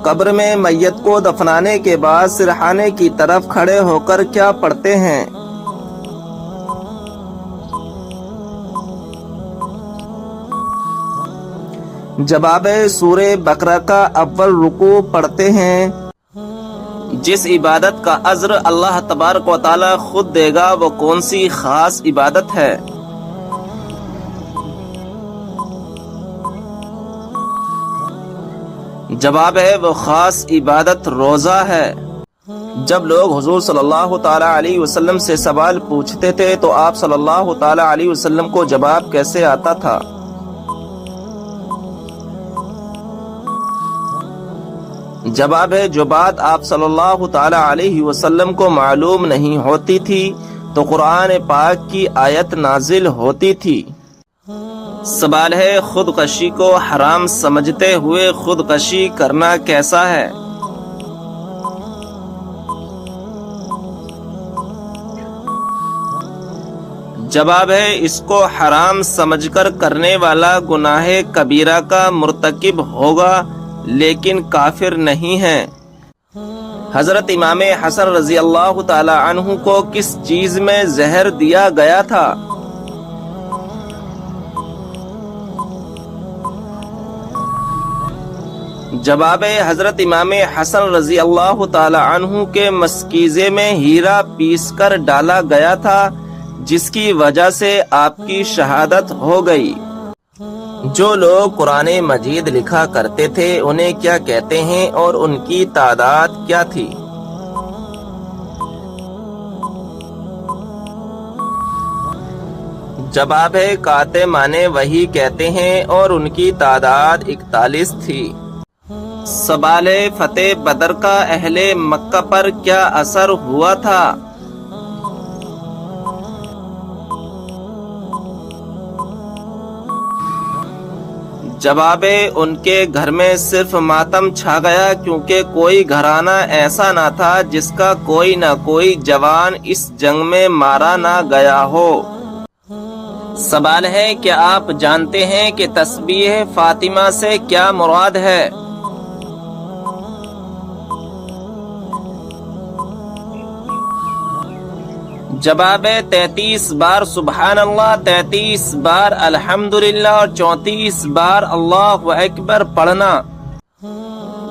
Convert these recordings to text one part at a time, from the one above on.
قبر میں میت کو دفنانے کے بعد سرحانے کی طرف کھڑے ہو کر کیا پڑھتے ہیں؟ جواب ہے سورہ بقرہ کا اول رکوع پڑھتے ہیں۔ جس عبادت کا اجر اللہ تبارک و تعالی خود دے گا وہ کون سی خاص عبادت ہے؟ جواب ہے وہ خاص عبادت روزہ ہے۔ جب لوگ حضور صلی اللہ تعالی علیہ وسلم سے سوال پوچھتے تھے تو آپ صلی اللہ تعالی علیہ وسلم کو جواب کیسے آتا تھا؟ جواب ہے جو بات آپ صلی اللہ تعالی علیہ وسلم کو معلوم نہیں ہوتی تھی تو قرآن پاک کی آیت نازل ہوتی تھی۔ سوال ہے خودکشی کو حرام سمجھتے ہوئے خودکشی کرنا کیسا ہے؟ جواب ہے اس کو حرام سمجھ کر کرنے والا گناہ کبیرہ کا مرتکب ہوگا لیکن کافر نہیں ہے۔ حضرت امام حسن رضی اللہ تعالی عنہ کو کس چیز میں زہر دیا گیا تھا؟ جواب حضرت امام حسن رضی اللہ تعالی عنہ کے مشکیزے میں ہیرا پیس کر ڈالا گیا تھا جس کی وجہ سے آپ کی شہادت ہو گئی۔ جو لوگ قرآن مجید لکھا کرتے تھے انہیں کیا کہتے ہیں اور ان کی تعداد کیا تھی؟ جواب ہے کاتمان وحی کہتے ہیں اور ان کی تعداد 41 تھی۔ سوال فتح بدر کا اہل مکہ پر کیا اثر ہوا تھا؟ جواب ان کے گھر میں صرف ماتم چھا گیا کیونکہ کوئی گھرانہ ایسا نہ تھا جس کا کوئی نہ کوئی جوان اس جنگ میں مارا نہ گیا ہو۔ سوال ہے کیا آپ جانتے ہیں کہ تسبیح فاطمہ سے کیا مراد ہے؟ جواب 33 بار سبحان اللہ، 33 بار الحمدللہ اور 34 بار اللہ اکبر پڑھنا۔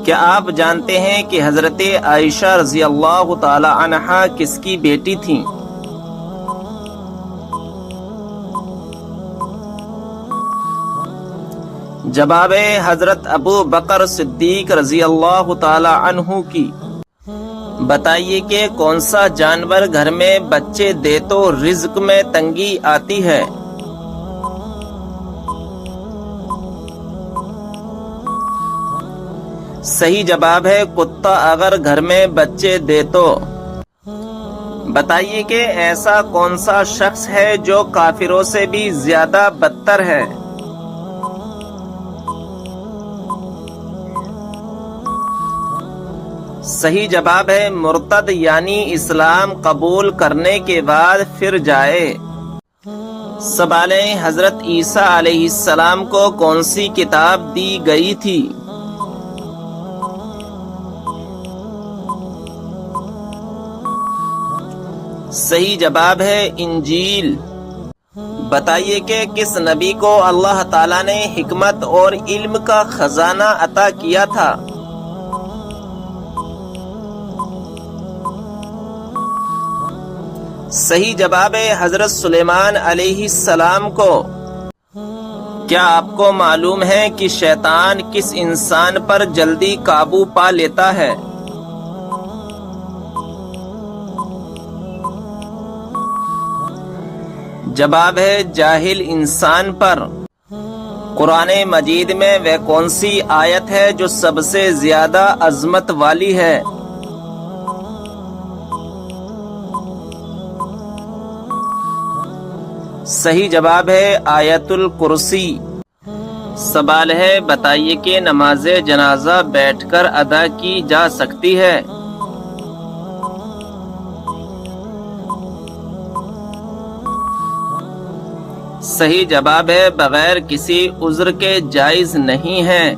کیا آپ جانتے ہیں کہ حضرت عائشہ رضی اللہ تعالی عنہا کس کی بیٹی تھیں؟ جواب حضرت ابو بکر صدیق رضی اللہ تعالی عنہ کی۔ بتائیے کہ کون سا جانور گھر میں بچے دے تو رزق میں تنگی آتی ہے؟ صحیح جواب ہے کتا اگر گھر میں بچے دے تو۔ بتائیے کہ ایسا کون سا شخص ہے جو کافروں سے بھی زیادہ بدتر ہے؟ صحیح جواب ہے مرتد یعنی اسلام قبول کرنے کے بعد پھر جائے۔ سوال حضرت عیسیٰ علیہ السلام کو کون سی کتاب دی گئی تھی؟ صحیح جواب ہے انجیل۔ بتائیے کہ کس نبی کو اللہ تعالیٰ نے حکمت اور علم کا خزانہ عطا کیا تھا؟ صحیح جواب ہے حضرت سلیمان علیہ السلام کو۔ کیا آپ کو معلوم ہے کہ شیطان کس انسان پر جلدی قابو پا لیتا ہے؟ جواب ہے جاہل انسان پر۔ قرآن مجید میں وہ کون سی آیت ہے جو سب سے زیادہ عظمت والی ہے؟ صحیح جواب ہے آیت الکرسی۔ سوال ہے بتائیے کہ نماز جنازہ بیٹھ کر ادا کی جا سکتی ہے؟ صحیح جواب ہے بغیر کسی عذر کے جائز نہیں ہے۔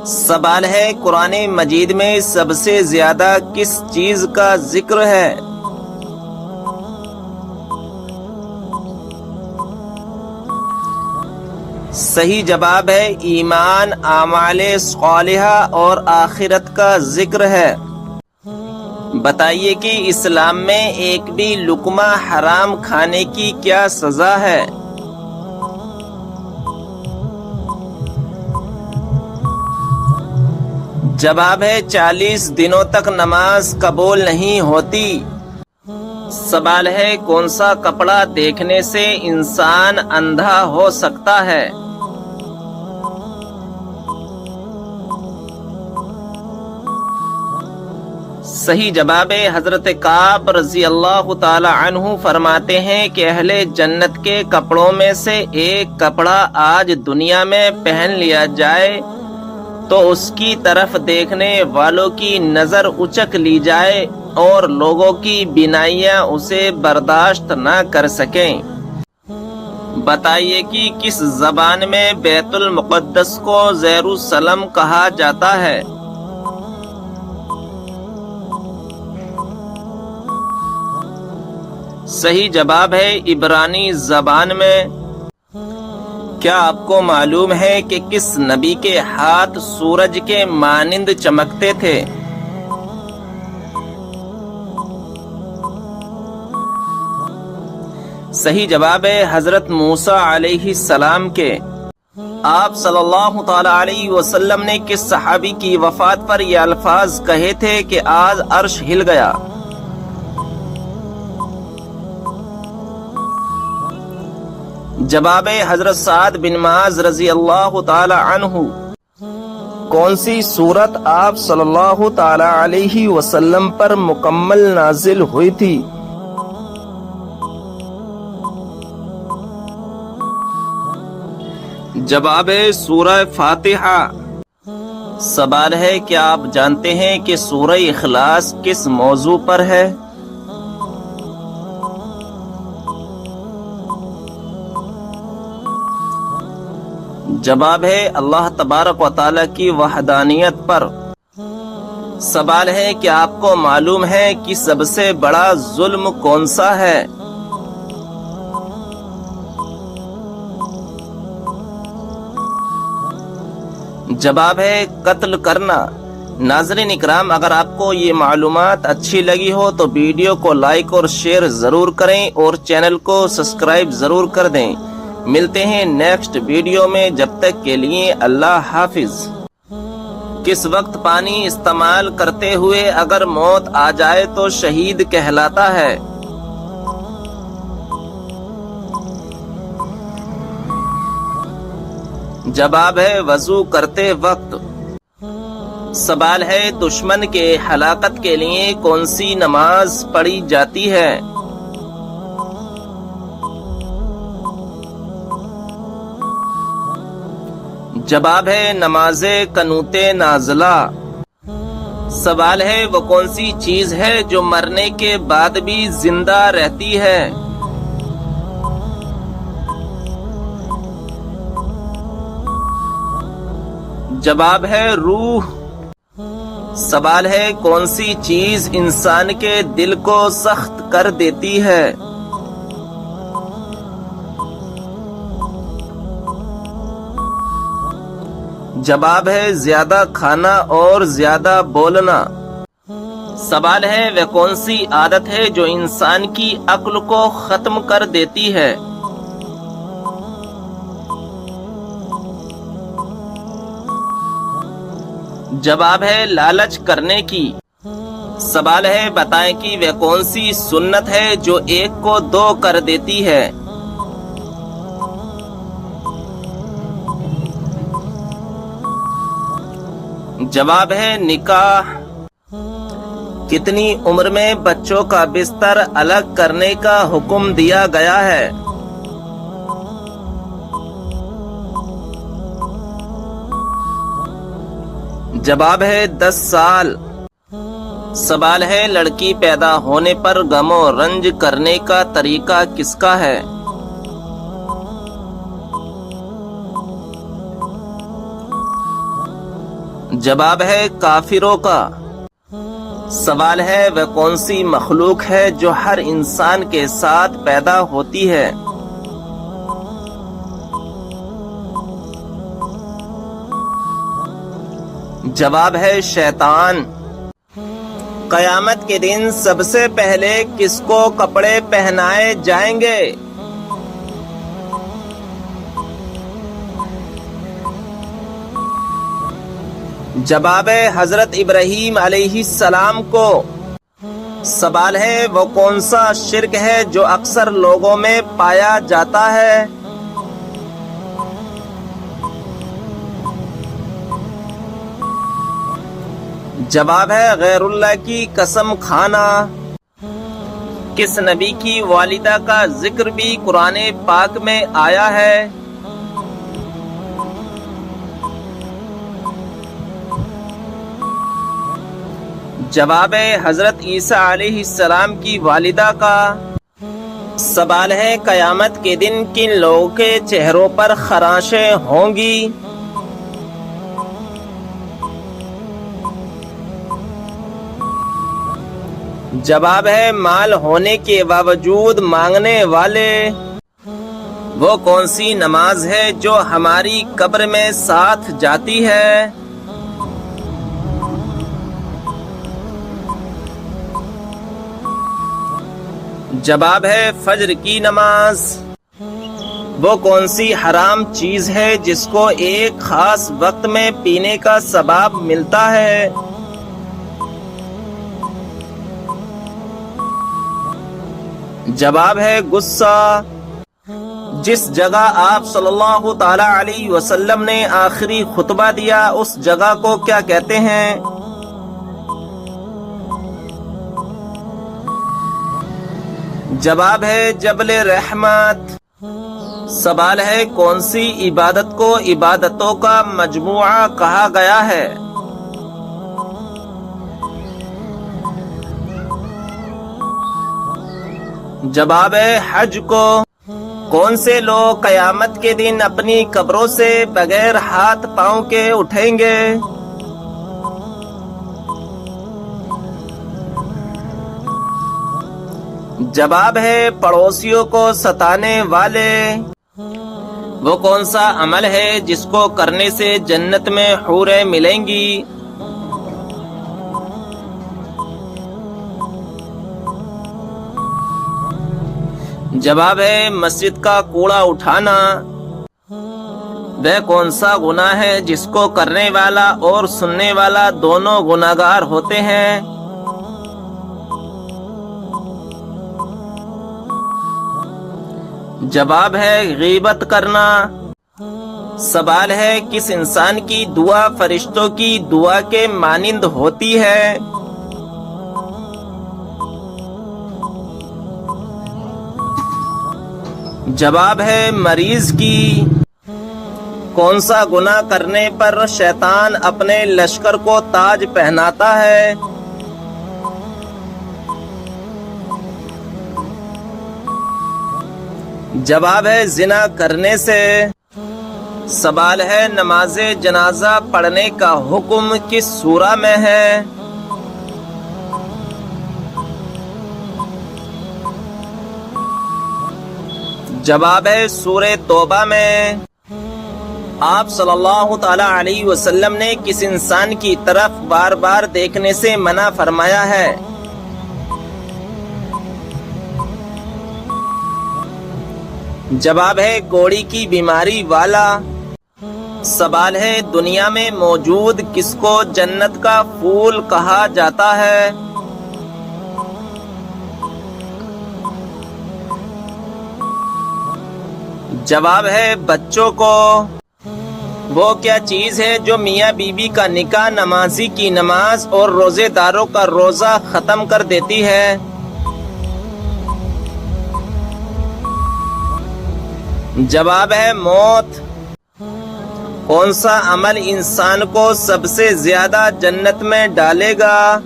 سوال ہے قرآن مجید میں سب سے زیادہ کس چیز کا ذکر ہے؟ صحیح جواب ہے ایمان، اعمال صالحہ اور آخرت کا ذکر ہے۔ بتائیے کہ اسلام میں ایک بھی لقمہ حرام کھانے کی کیا سزا ہے؟ جواب ہے 40 دنوں تک نماز قبول نہیں ہوتی۔ سوال ہے کون سا کپڑا دیکھنے سے انسان اندھا ہو سکتا ہے؟ صحیح جواب ہے حضرت کعب رضی اللہ تعالی عنہ فرماتے ہیں کہ اہل جنت کے کپڑوں میں سے ایک کپڑا آج دنیا میں پہن لیا جائے تو اس کی طرف دیکھنے والوں کی نظر اچک لی جائے اور لوگوں کی بینائیاں اسے برداشت نہ کر سکیں۔ بتائیے کہ کس زبان میں بیت المقدس کو یروشلم کہا جاتا ہے؟ صحیح جواب ہے عبرانی زبان میں۔ کیا آپ کو معلوم ہے کہ کس نبی کے ہاتھ سورج کے مانند چمکتے تھے؟ صحیح جواب ہے حضرت موسیٰ علیہ السلام کے۔ آپ صلی اللہ تعالی علیہ وسلم نے کس صحابی کی وفات پر یہ الفاظ کہے تھے کہ آج عرش ہل گیا؟ جواب حضرت سعد بن معاذ رضی اللہ تعالی عنہ۔ کون سی سورت آپ صلی اللہ تعالی علیہ وسلم پر مکمل نازل ہوئی تھی؟ جواب ہے سورہ فاتحہ۔ سوال ہے کیا آپ جانتے ہیں کہ سورہ اخلاص کس موضوع پر ہے؟ جواب ہے اللہ تبارک و تعالی کی وحدانیت پر۔ سوال ہے کہ آپ کو معلوم ہے کہ سب سے بڑا ظلم کون سا ہے؟ جواب ہے قتل کرنا۔ ناظرین اکرام، اگر آپ کو یہ معلومات اچھی لگی ہو تو ویڈیو کو لائک اور شیئر ضرور کریں اور چینل کو سبسکرائب ضرور کر دیں۔ ملتے ہیں نیکسٹ ویڈیو میں، جب تک کے لیے اللہ حافظ۔ کس وقت پانی استعمال کرتے ہوئے اگر موت آ جائے تو شہید کہلاتا ہے؟ جواب ہے وضو کرتے وقت۔ سوال ہے دشمن کے ہلاکت کے لیے کون سی نماز پڑھی جاتی ہے؟ جواب ہے نماز قنوت نازلہ۔ سوال ہے وہ کون سی چیز ہے جو مرنے کے بعد بھی زندہ رہتی ہے؟ جواب ہے روح۔ سوال ہے کون سی چیز انسان کے دل کو سخت کر دیتی ہے؟ جواب ہے زیادہ کھانا اور زیادہ بولنا۔ سوال ہے وہ کون سی عادت ہے جو انسان کی عقل کو ختم کر دیتی ہے؟ جواب ہے لالچ کرنے کی۔ سوال ہے بتائیں کہ وہ کون سی سنت ہے جو ایک کو دو کر دیتی ہے؟ جواب ہے نکاح۔ کتنی عمر میں بچوں کا بستر الگ کرنے کا حکم دیا گیا ہے؟ جواب ہے 10 سال۔ سوال ہے لڑکی پیدا ہونے پر غم و رنج کرنے کا طریقہ کس کا ہے؟ جواب ہے کافروں کا۔ سوال ہے وہ کون سی مخلوق ہے جو ہر انسان کے ساتھ پیدا ہوتی ہے؟ جواب ہے شیطان۔ قیامت کے دن سب سے پہلے کس کو کپڑے پہنائے جائیں گے؟ جواب ہے حضرت ابراہیم علیہ السلام کو۔ سوال ہے وہ کون سا شرک ہے جو اکثر لوگوں میں پایا جاتا ہے؟ جواب ہے غیر اللہ کی قسم کھانا۔ کس نبی کی والدہ کا ذکر بھی قرآن پاک میں آیا ہے؟ جواب ہے حضرت عیسیٰ علیہ السلام کی والدہ کا۔ سوال ہے قیامت کے دن کن لوگوں کے چہروں پر خراشیں ہوں گی؟ جواب ہے مال ہونے کے باوجود مانگنے والے۔ وہ کون سی نماز ہے جو ہماری قبر میں ساتھ جاتی ہے؟ جواب ہے فجر کی نماز۔ وہ کون سی حرام چیز ہے جس کو ایک خاص وقت میں پینے کا ثواب ملتا ہے؟ جواب ہے غصہ۔ جس جگہ آپ صلی اللہ تعالی علیہ وسلم نے آخری خطبہ دیا اس جگہ کو کیا کہتے ہیں؟ جواب ہے جبل رحمت۔ سوال ہے کون سی عبادت کو عبادتوں کا مجموعہ کہا گیا ہے؟ جواب ہے حج کو۔ کون سے لوگ قیامت کے دن اپنی قبروں سے بغیر ہاتھ پاؤں کے اٹھیں گے؟ جواب ہے پڑوسیوں کو ستانے والے۔ وہ کون سا عمل ہے جس کو کرنے سے جنت میں حوریں ملیں گی؟ جواب ہے مسجد کا کوڑا اٹھانا۔ وہ کون سا گناہ ہے جس کو کرنے والا اور سننے والا دونوں گناہگار ہوتے ہیں؟ جواب ہے غیبت کرنا۔ سوال ہے کس انسان کی دعا فرشتوں کی دعا کے مانند ہوتی ہے؟ جواب ہے مریض کی۔ کون سا گناہ کرنے پر شیطان اپنے لشکر کو تاج پہناتا ہے؟ جواب ہے زنا کرنے سے۔ سوال ہے نماز جنازہ پڑھنے کا حکم کس سورہ میں ہے؟ جواب ہے سورہ توبہ میں۔ آپ صلی اللہ تعالی علیہ وسلم نے کس انسان کی طرف بار بار دیکھنے سے منع فرمایا ہے؟ جواب ہے کوڑی کی بیماری والا۔ سوال ہے دنیا میں موجود کس کو جنت کا پھول کہا جاتا ہے؟ جواب ہے بچوں کو۔ وہ کیا چیز ہے جو میاں بیوی کا نکاح، نمازی کی نماز اور روزے داروں کا روزہ ختم کر دیتی ہے؟ جواب ہے موت۔ کون سا عمل انسان کو سب سے زیادہ جنت میں ڈالے گا؟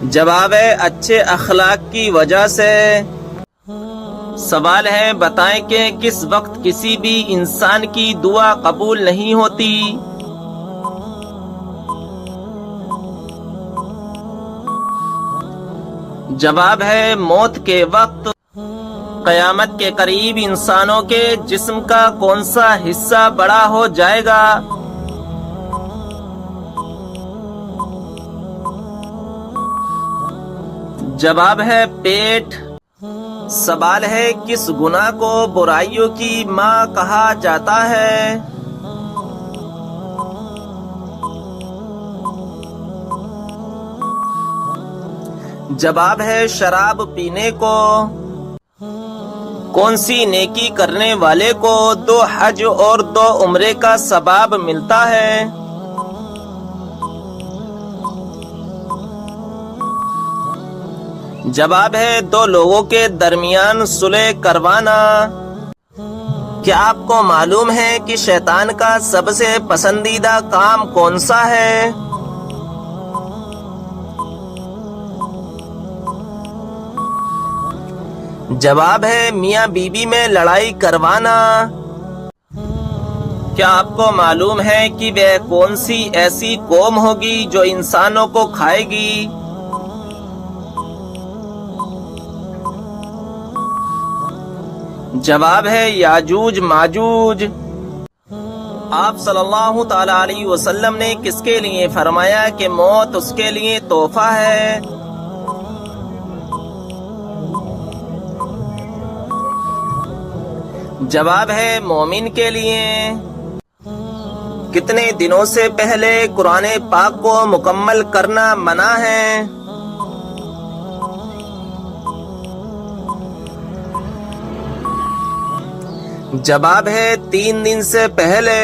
جواب ہے اچھے اخلاق کی وجہ سے۔ سوال ہے بتائیں کہ کس وقت کسی بھی انسان کی دعا قبول نہیں ہوتی؟ جواب ہے موت کے وقت۔ قیامت کے قریب انسانوں کے جسم کا کون سا حصہ بڑا ہو جائے گا؟ جواب ہے پیٹ۔ سوال ہے کس گناہ کو برائیوں کی ماں کہا جاتا ہے؟ جواب ہے شراب پینے کو۔ کون سی نیکی کرنے والے کو 2 حج اور 2 عمرے کا ثواب ملتا ہے؟ جواب ہے 2 لوگوں کے درمیان صلح کروانا۔ کیا آپ کو معلوم ہے کہ شیطان کا سب سے پسندیدہ کام کون سا ہے؟ جواب ہے میاں بیوی میں لڑائی کروانا۔ کیا آپ کو معلوم ہے کہ وہ کون سی ایسی قوم ہوگی جو انسانوں کو کھائے گی؟ جواب ہے یاجوج ماجوج۔ آپ صلی اللہ تعالی علیہ وسلم نے کس کے لیے فرمایا کہ موت اس کے لیے تحفہ ہے؟ جواب ہے مومن کے لیے۔ کتنے دنوں سے پہلے قرآن پاک کو مکمل کرنا منع ہے؟ جواب ہے 3 دن سے پہلے۔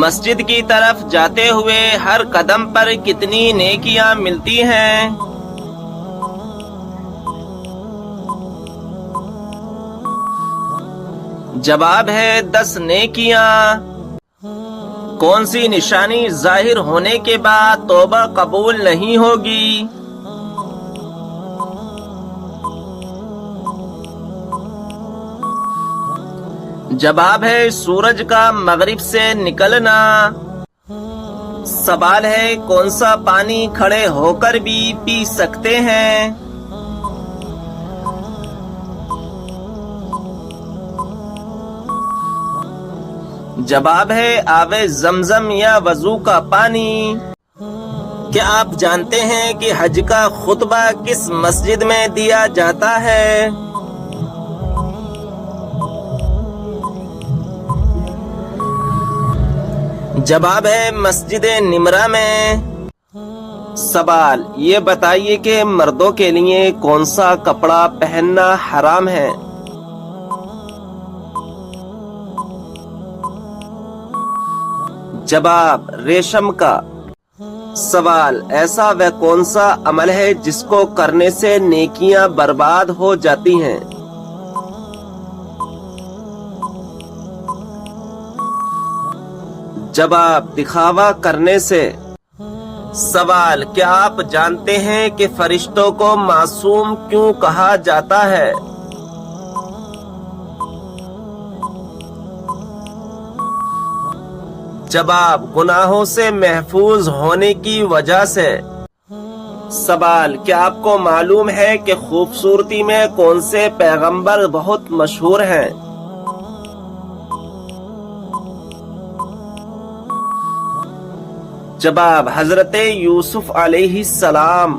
مسجد کی طرف جاتے ہوئے ہر قدم پر کتنی نیکیاں ملتی ہیں؟ جواب ہے 10 نیکیاں۔ کون سی نشانی ظاہر ہونے کے بعد توبہ قبول نہیں ہوگی؟ جواب ہے سورج کا مغرب سے نکلنا۔ سوال ہے کون سا پانی کھڑے ہو کر بھی پی سکتے ہیں؟ جواب ہے آب زمزم یا وضو کا پانی۔ کیا آپ جانتے ہیں کہ حج کا خطبہ کس مسجد میں دیا جاتا ہے؟ جواب ہے مسجد نمرہ میں۔ سوال یہ بتائیے کہ مردوں کے لیے کون سا کپڑا پہننا حرام ہے؟ جواب ریشم کا۔ سوال ایسا وہ کون سا عمل ہے جس کو کرنے سے نیکیاں برباد ہو جاتی ہیں؟ جواب دکھاوا کرنے سے۔ سوال کیا آپ جانتے ہیں کہ فرشتوں کو معصوم کیوں کہا جاتا ہے؟ جواب گناہوں سے محفوظ ہونے کی وجہ سے۔ سوال کیا آپ کو معلوم ہے کہ خوبصورتی میں کون سے پیغمبر بہت مشہور ہیں؟ جواب حضرت یوسف علیہ السلام۔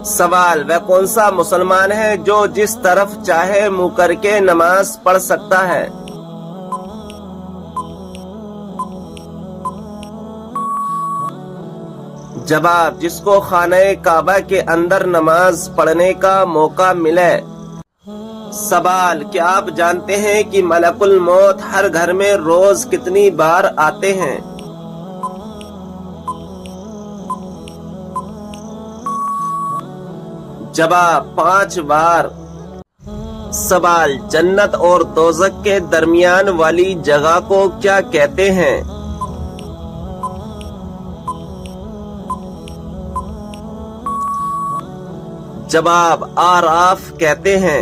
سوال وہ کون سا مسلمان ہے جو جس طرف چاہے منہ کر کے نماز پڑھ سکتا ہے؟ جواب جس کو خانہ کعبہ کے اندر نماز پڑھنے کا موقع ملے۔ سوال کیا آپ جانتے ہیں کہ ملک الموت ہر گھر میں روز کتنی بار آتے ہیں؟ جواب 5 بار۔ سوال جنت اور دوزخ کے درمیان والی جگہ کو کیا کہتے ہیں؟ جواب آراف کہتے ہیں۔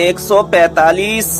145